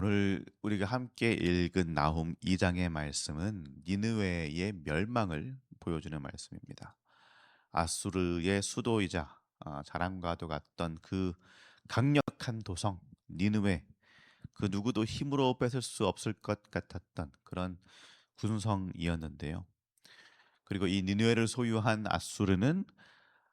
오늘 우리가 함께 읽은 나훔 2장의 말씀은 니느웨의 멸망을 보여주는 말씀입니다. 아수르의 수도이자 자랑과도 같던 그 강력한 도성 니느웨, 그 누구도 힘으로 뺏을 수 없을 것 같았던 그런 군성이었는데요. 그리고 이 니느웨를 소유한 아수르는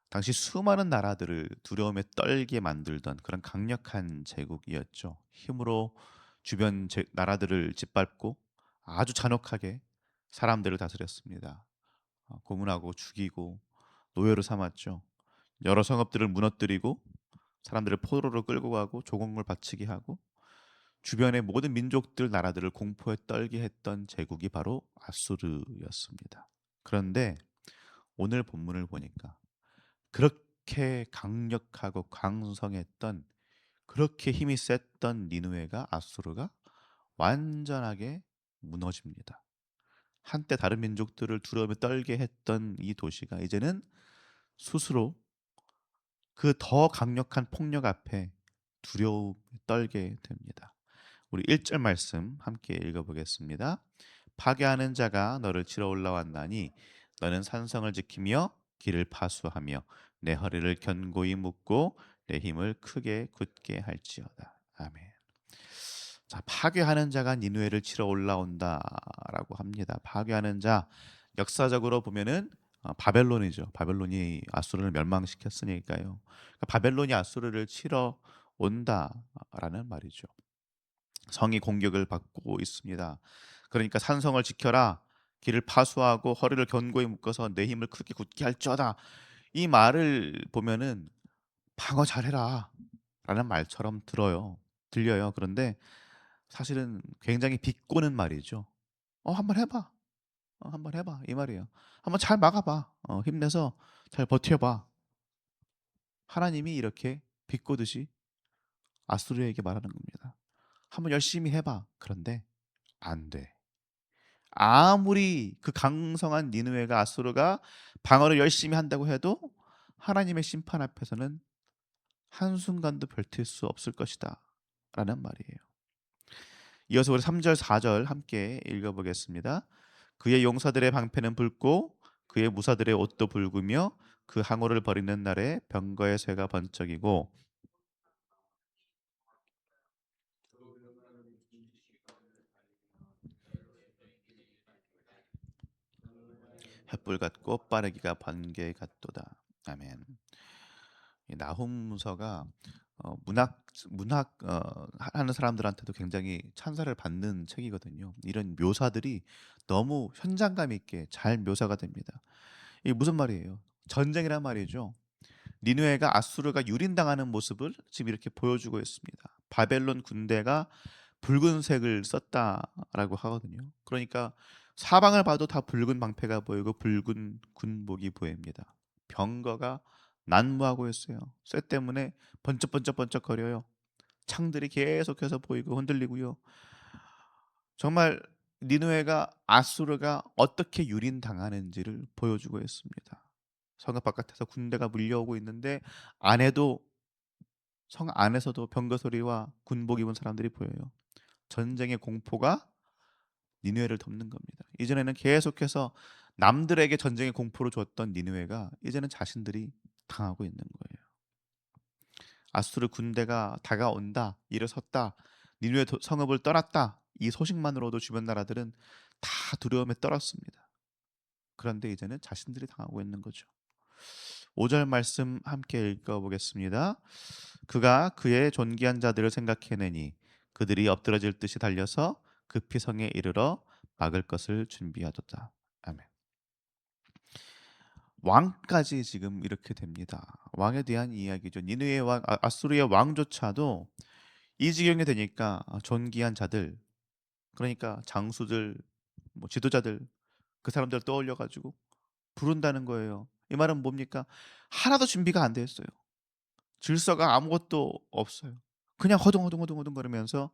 당시 수많은 나라들을 두려움에 떨게 만들던 그런 강력한 제국이었죠. 힘으로 주변 나라들을 짓밟고 아주 잔혹하게 사람들을 다스렸습니다. 고문하고 죽이고 노예로 삼았죠. 여러 성읍들을 무너뜨리고 사람들을 포로로 끌고 가고 조공을 바치게 하고 주변의 모든 민족들 나라들을 공포에 떨게 했던 제국이 바로 아수르였습니다. 그런데 오늘 본문을 보니까 그렇게 강력하고 강성했던, 그렇게 힘이 셌던 니느웨가, 아수르가 완전하게 무너집니다. 한때 다른 민족들을 두려움에 떨게 했던 이 도시가 이제는 스스로 그 더 강력한 폭력 앞에 두려움에 떨게 됩니다. 우리 1절 말씀 함께 읽어보겠습니다. 파괴하는 자가 너를 치러 올라왔나니 너는 산성을 지키며 길을 파수하며 내 허리를 견고히 묶고 내 힘을 크게 굳게 할지어다. 아멘. 자, 파괴하는 자가 니느웨를 치러 올라온다라고 합니다. 파괴하는 자, 역사적으로 보면은 바벨론이죠. 바벨론이 아수르를 멸망시켰으니까요. 그러니까 바벨론이 아수르를 치러 온다라는 말이죠. 성이 공격을 받고 있습니다. 그러니까 산성을 지켜라. 길을 파수하고 허리를 견고히 묶어서 내 힘을 크게 굳게 할지어다. 이 말을 보면은 방어 잘해라 라는 말처럼 들려요. 그런데 사실은 굉장히 비꼬는 말이죠. 한번 해봐. 한번 해봐. 이 말이에요. 한번 잘 막아봐. 힘내서 잘 버텨봐. 하나님이 이렇게 비꼬듯이 아수르에게 말하는 겁니다. 한번 열심히 해봐. 그런데 안 돼. 아무리 그 강성한 니느웨가, 아수르가 방어를 열심히 한다고 해도 하나님의 심판 앞에서는 한순간도 버틸 수 없을 것이다 라는 말이에요. 이어서 우리 3절 4절 함께 읽어보겠습니다. 그의 용사들의 방패는 붉고 그의 무사들의 옷도 붉으며 그 항우를 버리는 날에 병거의 쇠가 번쩍이고 횃불 같고 빠르기가 번개 같도다. 아멘. 이 나훔서가 문학 하는 사람들한테도 굉장히 찬사를 받는 책이거든요. 이런 묘사들이 너무 현장감 있게 잘 묘사가 됩니다. 이게 무슨 말이에요? 전쟁이란 말이죠. 니느웨가 아수르가 유린당하는 모습을 지금 이렇게 보여주고 있습니다. 바벨론 군대가 붉은색을 썼다라고 하거든요. 그러니까 사방을 봐도 다 붉은 방패가 보이고 붉은 군복이 보입니다. 병거가 난무하고 있어요. 쇠 때문에 번쩍번쩍번쩍거려요. 창들이 계속해서 보이고 흔들리고요. 정말 니느웨가, 아수르가 어떻게 유린당하는지를 보여주고 있습니다. 성읍 바깥에서 군대가 밀려오고 있는데 안에도, 성 안에서도 병거 소리와 군복 입은 사람들이 보여요. 전쟁의 공포가 니느웨를 덮는 겁니다. 이전에는 계속해서 남들에게 전쟁의 공포를 줬던 니느웨가 이제는 자신들이 당하고 있는 거예요. 아수르 군대가 다가온다, 일어섰다, 니느웨 성읍을 떠났다. 이 소식만으로도 주변 나라들은 다 두려움에 떨었습니다. 그런데 이제는 자신들이 당하고 있는 거죠. 5절 말씀 함께 읽어보겠습니다. 그가 그의 존귀한 자들을 생각해내니 그들이 엎드러질 듯이 달려서 급히 성에 이르러 막을 것을 준비하도다. 아멘. 왕까지 지금 이렇게 됩니다. 왕에 대한 이야기죠. 니느웨 왕, 아수르의 왕조차도 이 지경이 되니까 존귀한 자들, 그러니까 장수들, 뭐 지도자들, 그 사람들을 떠올려 가지고 부른다는 거예요. 이 말은 뭡니까? 하나도 준비가 안 돼 있어요. 질서가 아무것도 없어요. 그냥 허둥허둥허둥허둥 거리면서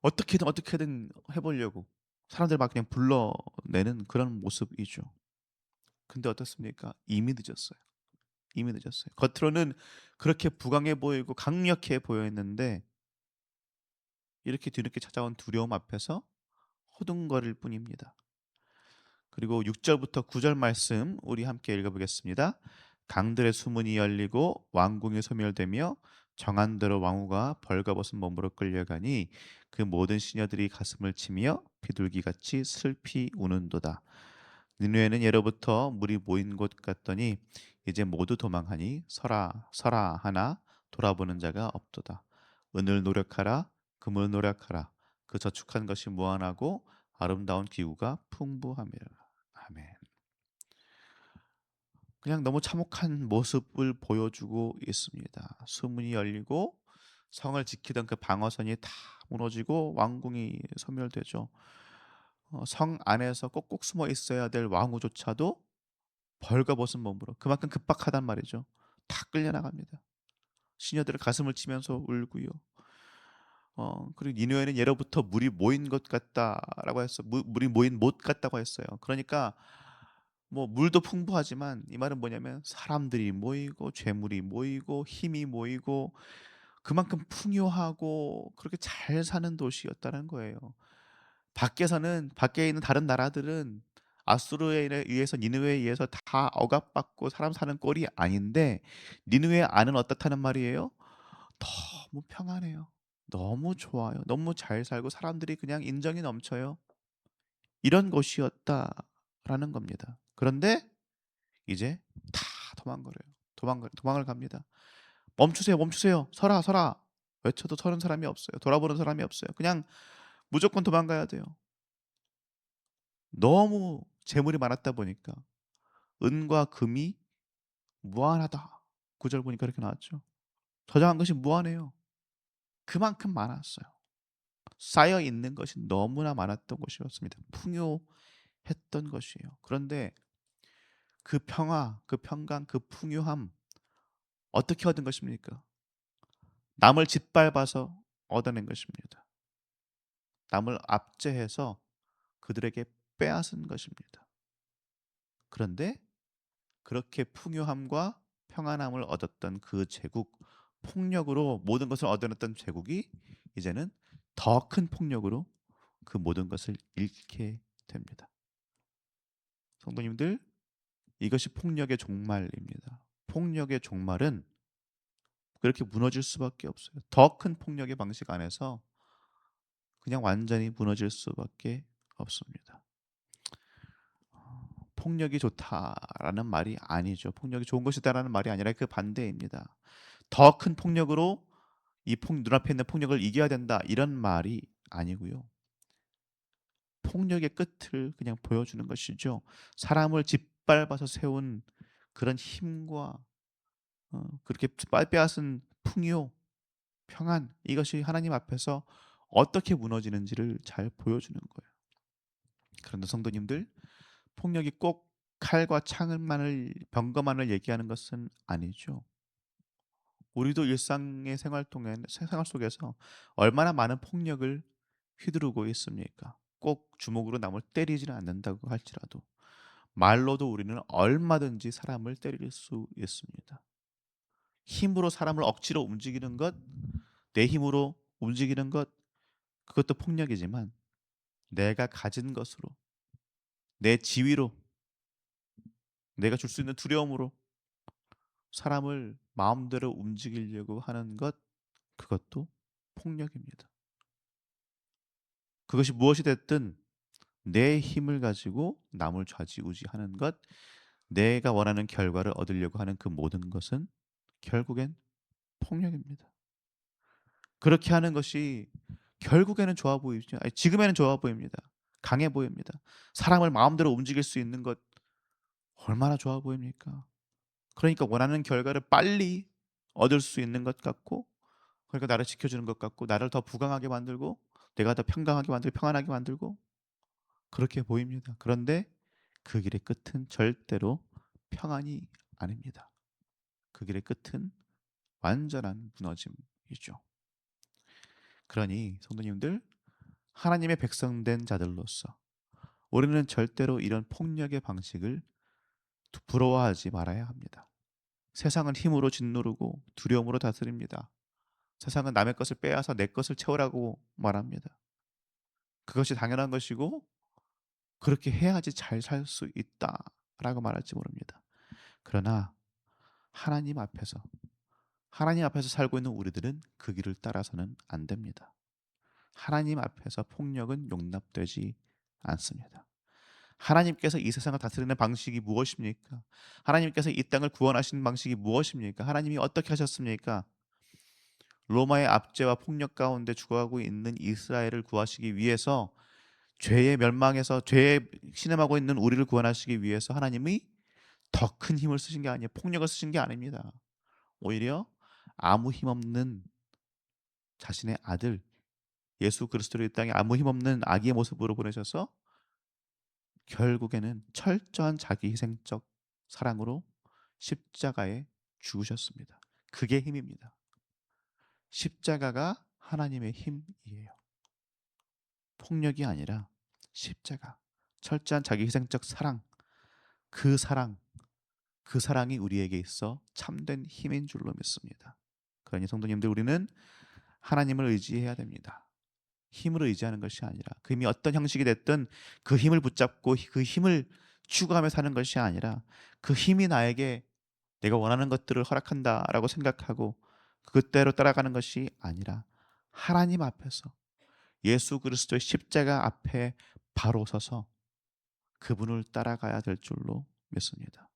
어떻게든 해 보려고 사람들 막 그냥 불러내는 그런 모습이죠. 근데 어떻습니까? 이미 늦었어요. 이미 늦었어요. 겉으로는 그렇게 부강해 보이고 강력해 보였는데 이렇게 뒤늦게 찾아온 두려움 앞에서 호둥거릴 뿐입니다. 그리고 6 절부터 9절 말씀 우리 함께 읽어 보겠습니다. 강들의 수문이 열리고 왕궁이 소멸되며 정한 대로 왕후가 벌거벗은 몸으로 끌려가니 그 모든 시녀들이 가슴을 치며 비둘기같이 슬피 우는도다. 니느웨는 예로부터 물이 모인 곳 같더니 이제 모두 도망하니 서라 서라 하나 돌아보는 자가 없도다. 은을 노력하라 금을 노력하라 그 저축한 것이 무한하고 아름다운 기구가 풍부함이라. 아멘. 그냥 너무 참혹한 모습을 보여주고 있습니다. 수문이 열리고 성을 지키던 그 방어선이 다 무너지고 왕궁이 소멸되죠. 성 안에서 꼭꼭 숨어 있어야 될 왕후조차도 벌거벗은 몸으로 그만큼 급박하단 말이죠. 다 끌려나갑니다. 시녀들은 가슴을 치면서 울고요. 그리고 니느웨는 예로부터 물이 모인 것 같다라고 했어. 물이 모인 못 같다고 했어요. 그러니까 뭐 물도 풍부하지만 이 말은 뭐냐면 사람들이 모이고 재물이 모이고 힘이 모이고 그만큼 풍요하고 그렇게 잘 사는 도시였다는 거예요. 밖에 있는 다른 나라들은 아수르에 의해서 니느웨에 의해서 다 억압받고 사람 사는 꼴이 아닌데 니느웨 안은 어떻다는 말이에요? 너무 평안해요. 너무 좋아요. 너무 잘 살고 사람들이 그냥 인정이 넘쳐요. 이런 곳이었다라는 겁니다. 그런데 이제 다 도망을 갑니다. "멈추세요, 멈추세요. 서라, 서라." 외쳐도 서는 사람이 없어요. 돌아보는 사람이 없어요. 그냥 무조건 도망가야 돼요. 너무 재물이 많았다 보니까 "은과 금이 무한하다." 9절 보니까 이렇게 나왔죠. 저장한 것이 무한해요. 그만큼 많았어요. 쌓여 있는 것이 너무나 많았던 곳이었습니다. 풍요했던 것이에요. 그런데 그 평화, 그 평강, 그 풍요함 어떻게 얻은 것입니까? 남을 짓밟아서 얻어낸 것입니다. 남을 압제해서 그들에게 빼앗은 것입니다. 그런데 그렇게 풍요함과 평안함을 얻었던 그 제국, 폭력으로 모든 것을 얻어냈던 제국이 이제는 더 큰 폭력으로 그 모든 것을 잃게 됩니다. 성도님들, 이것이 폭력의 종말입니다. 폭력의 종말은 그렇게 무너질 수밖에 없어요. 더 큰 폭력의 방식 안에서 그냥 완전히 무너질 수밖에 없습니다. 폭력이 좋다라는 말이 아니죠. 폭력이 좋은 것이다라는 말이 아니라 그 반대입니다. 더 큰 폭력으로 눈앞에 있는 폭력을 이겨야 된다 이런 말이 아니고요. 폭력의 끝을 그냥 보여주는 것이죠. 사람을 짓밟아서 세운 그런 힘과 그렇게 빼앗은 풍요, 평안 이것이 하나님 앞에서 어떻게 무너지는지를 잘 보여주는 거예요. 그런데 성도님들 폭력이 꼭 칼과 창을만을 병거만을 얘기하는 것은 아니죠. 우리도 일상의 생활 속에서 얼마나 많은 폭력을 휘두르고 있습니까? 꼭 주먹으로 남을 때리지는 않는다고 할지라도 말로도 우리는 얼마든지 사람을 때릴 수 있습니다. 힘으로 사람을 억지로 움직이는 것, 내 힘으로 움직이는 것 그것도 폭력이지만 내가 가진 것으로 내 지위로 내가 줄 수 있는 두려움으로 사람을 마음대로 움직이려고 하는 것 그것도 폭력입니다. 그것이 무엇이 됐든 내 힘을 가지고 남을 좌지우지하는 것, 내가 원하는 결과를 얻으려고 하는 그 모든 것은 결국엔 폭력입니다. 그렇게 하는 것이 결국에는 좋아 보이죠. 아니, 지금에는 좋아 보입니다. 강해 보입니다. 사람을 마음대로 움직일 수 있는 것 얼마나 좋아 보입니까? 그러니까 원하는 결과를 빨리 얻을 수 있는 것 같고 그러니까 나를 지켜주는 것 같고 나를 더 부강하게 만들고 내가 더 평강하게 만들고 평안하게 만들고 그렇게 보입니다. 그런데 그 길의 끝은 절대로 평안이 아닙니다. 그 길의 끝은 완전한 무너짐이죠. 그러니 성도님들 하나님의 백성된 자들로서 우리는 절대로 이런 폭력의 방식을 부러워하지 말아야 합니다. 세상은 힘으로 짓누르고 두려움으로 다스립니다. 세상은 남의 것을 빼앗아 내 것을 채우라고 말합니다. 그것이 당연한 것이고 그렇게 해야지 잘 살 수 있다라고 말할지 모릅니다. 그러나 하나님 앞에서 하나님 앞에서 살고 있는 우리들은 그 길을 따라서는 안 됩니다. 하나님 앞에서 폭력은 용납되지 않습니다. 하나님께서 이 세상을 다스리는 방식이 무엇입니까? 하나님께서 이 땅을 구원하시는 방식이 무엇입니까? 하나님이 어떻게 하셨습니까? 로마의 압제와 폭력 가운데 죽어가고 있는 이스라엘을 구하시기 위해서 죄의 멸망에서 죄에 신음하고 있는 우리를 구원하시기 위해서 하나님이 더 큰 힘을 쓰신 게 아니에요. 폭력을 쓰신 게 아닙니다. 오히려 아무 힘없는 자신의 아들 예수 그리스도를 이 땅에 아무 힘없는 아기의 모습으로 보내셔서 결국에는 철저한 자기 희생적 사랑으로 십자가에 죽으셨습니다. 그게 힘입니다. 십자가가 하나님의 힘이에요. 폭력이 아니라 십자가, 철저한 자기 희생적 사랑, 그 사랑, 그 사랑이 우리에게 있어 참된 힘인 줄로 믿습니다. 그러니 성도님들, 우리는 하나님을 의지해야 됩니다. 힘을 의지하는 것이 아니라 그 힘이 어떤 형식이 됐든 그 힘을 붙잡고 그 힘을 추구하며 사는 것이 아니라 그 힘이 나에게 내가 원하는 것들을 허락한다라고 생각하고 그것대로 따라가는 것이 아니라 하나님 앞에서 예수 그리스도의 십자가 앞에 바로 서서 그분을 따라가야 될 줄로 믿습니다.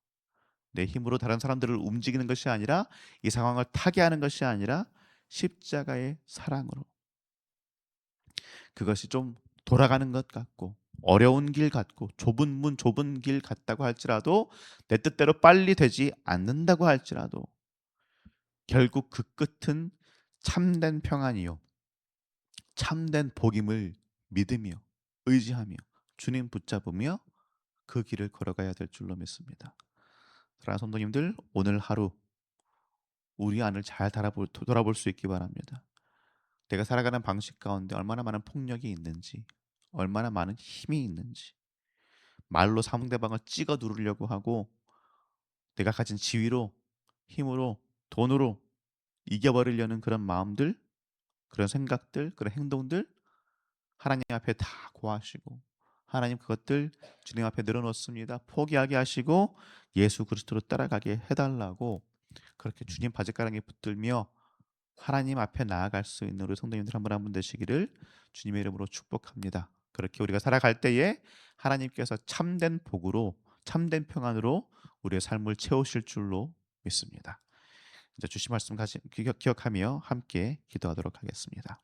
내 힘으로 다른 사람들을 움직이는 것이 아니라 이 상황을 타개하는 것이 아니라 십자가의 사랑으로, 그것이 좀 돌아가는 것 같고 어려운 길 같고 좁은 문 좁은 길 같다고 할지라도 내 뜻대로 빨리 되지 않는다고 할지라도 결국 그 끝은 참된 평안이요 참된 복임을 믿으며 의지하며 주님 붙잡으며 그 길을 걸어가야 될 줄로 믿습니다. 사랑하는 성도님들, 오늘 하루 우리 안을 잘 돌아볼 수 있기 바랍니다. 내가 살아가는 방식 가운데 얼마나 많은 폭력이 있는지, 얼마나 많은 힘이 있는지, 말로 상대방을 찍어 누르려고 하고 내가 가진 지위로, 힘으로, 돈으로 이겨버리려는 그런 마음들, 그런 생각들, 그런 행동들 하나님 앞에 다 고하시고 하나님 그것들 주님 앞에 늘어놓습니다. 포기하게 하시고 예수 그리스도로 따라가게 해달라고 그렇게 주님 바짓가랑에 붙들며 하나님 앞에 나아갈 수 있는 우리 성도님들 한 분 한 분 되시기를 주님의 이름으로 축복합니다. 그렇게 우리가 살아갈 때에 하나님께서 참된 복으로 참된 평안으로 우리의 삶을 채우실 줄로 믿습니다. 이제 주신 말씀 기억하며 함께 기도하도록 하겠습니다.